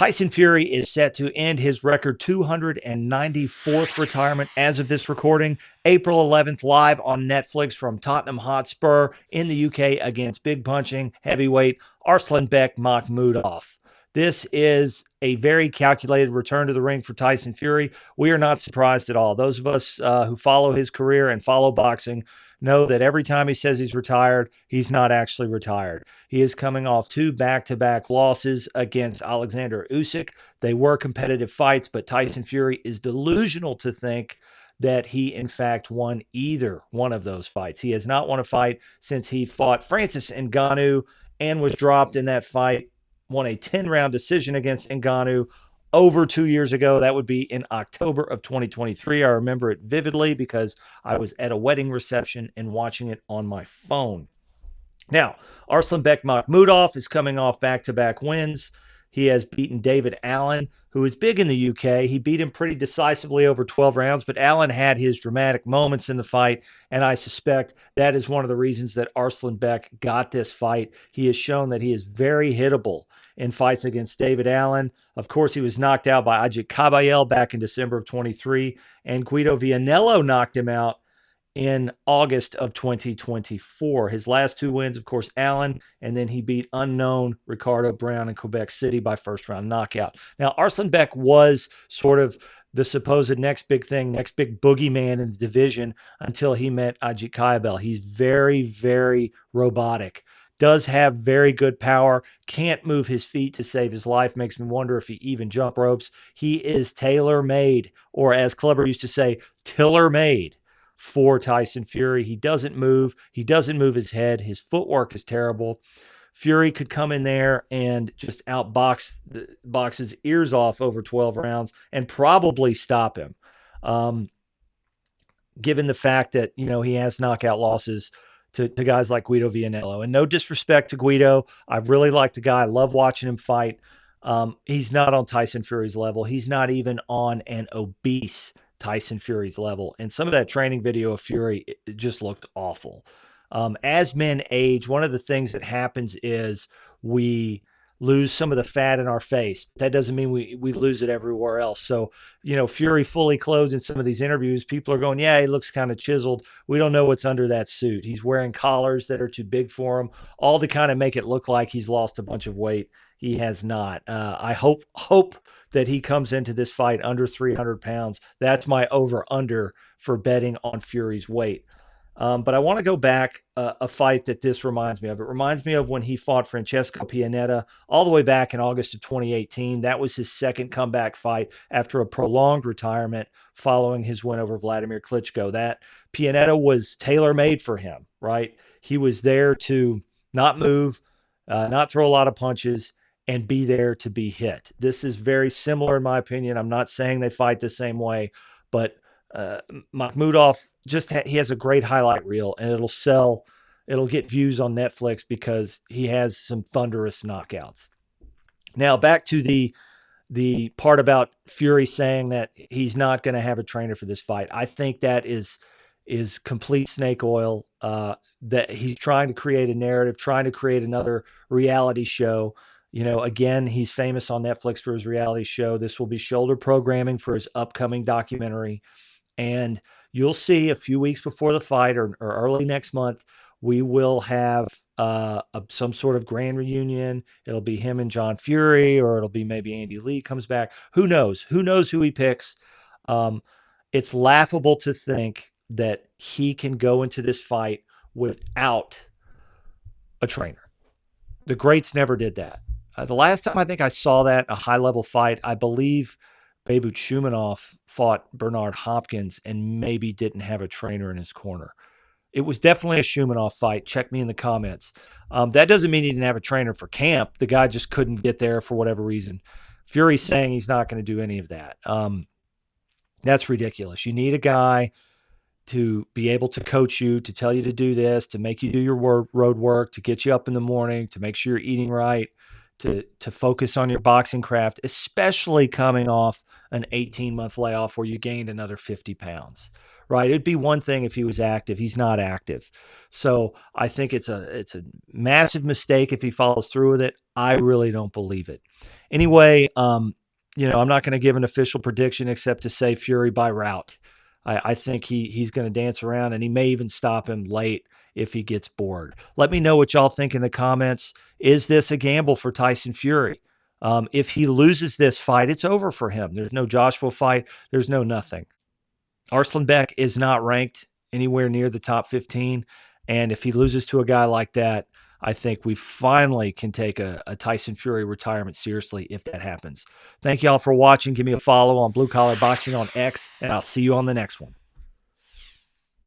Tyson Fury is set to end his record 294th retirement as of this recording, April 11th, live on Netflix from Tottenham Hotspur in the UK against big punching heavyweight Arslanbek Makhmudov. This is a very calculated return to the ring for Tyson Fury. We are not surprised at all. Those of us who follow his career and follow boxing know that every time he says he's retired, he's not actually retired. He is coming off two back-to-back losses against Alexander Usyk. They were competitive fights, but Tyson Fury is delusional to think that he, in fact, won either one of those fights. He has not won a fight since he fought Francis Ngannou and was dropped in that fight, won a 10-round decision against Ngannou over 2 years ago. That would be in October of 2023. I remember it vividly because I was at a wedding reception and watching it on my phone. Now, Arslanbek Makhmudov is coming off back-to-back wins. He has beaten David Allen, who is big in the UK. He beat him pretty decisively over 12 rounds, but Allen had his dramatic moments in the fight, and I suspect that is one of the reasons that Arslanbek got this fight. He has shown that he is very hittable in fights against David Allen. Of course, he was knocked out by Ajit Kabayel back in December of 23, and Guido Vianello knocked him out in August of 2024. His last two wins, of course, Allen, and then he beat unknown Ricardo Brown in Quebec City by first-round knockout. Now, Arslanbek was sort of the supposed next big thing, next big boogeyman in the division until he met Ajit Kabayel. He's very, very robotic. Does have very good power, can't move his feet to save his life. Makes me wonder if he even jump ropes. He is tailor-made, or as Kleber used to say, tiller-made for Tyson Fury. He doesn't move. He doesn't move his head. His footwork is terrible. Fury could come in there and just box his ears off over 12 rounds and probably stop him. Given the fact that, he has knockout losses to guys like Guido Vianello. And no disrespect to Guido. I really like the guy. I love watching him fight. He's not on Tyson Fury's level. He's not even on an obese Tyson Fury's level. And some of that training video of Fury, it just looked awful. As men age, one of the things that happens is we lose some of the fat in our face. That doesn't mean we lose it everywhere else. So, Fury fully clothed in some of these interviews, people are going, yeah, he looks kind of chiseled. We don't know what's under that suit. He's wearing collars that are too big for him, all to kind of make it look like he's lost a bunch of weight. He has not. I hope that he comes into this fight under 300 pounds. That's my over-under for betting on Fury's weight. But I want to go back a fight that this reminds me of. It reminds me of when he fought Francesco Pianetta all the way back in August of 2018. That was his second comeback fight after a prolonged retirement following his win over Vladimir Klitschko. That Pianetta was tailor-made for him, right? He was there to not move, not throw a lot of punches, and be there to be hit. This is very similar, in my opinion. I'm not saying they fight the same way, but Makhmudov he has a great highlight reel, and it'll sell. It'll get views on Netflix because he has some thunderous knockouts. Now back to the part about Fury saying that he's not going to have a trainer for this fight. I think that is complete snake oil. That he's trying to create a narrative, trying to create another reality show. Again, he's famous on Netflix for his reality show. This will be shoulder programming for his upcoming documentary. And you'll see a few weeks before the fight or early next month, we will have some sort of grand reunion. It'll be him and John Fury, or it'll be maybe Andy Lee comes back. Who knows? Who knows who he picks? It's laughable to think that he can go into this fight without a trainer. The greats never did that. The last time I think I saw that, a high-level fight, I believe Beibut Shumanov fought Bernard Hopkins and maybe didn't have a trainer in his corner. It was definitely a Shumanov fight. Check me in the comments. That doesn't mean he didn't have a trainer for camp. The guy just couldn't get there for whatever reason. Fury's saying he's not going to do any of that. That's ridiculous. You need a guy to be able to coach you, to tell you to do this, to make you do your road work, to get you up in the morning, to make sure you're eating right, to focus on your boxing craft, especially coming off an 18-month layoff where you gained another 50 pounds, right? It'd be one thing if he was active. He's not active. So I think it's a massive mistake if he follows through with it. I really don't believe it. Anyway, I'm not going to give an official prediction except to say Fury by route. I think he's going to dance around, and he may even stop him late if he gets bored. Let me know what y'all think in the comments. Is this a gamble for Tyson Fury? If he loses this fight, it's over for him. There's no Joshua fight. There's no nothing. Arslanbek is not ranked anywhere near the top 15. And if he loses to a guy like that, I think we finally can take a Tyson Fury retirement seriously if that happens. Thank you all for watching. Give me a follow on Blue Collar Boxing on X, and I'll see you on the next one.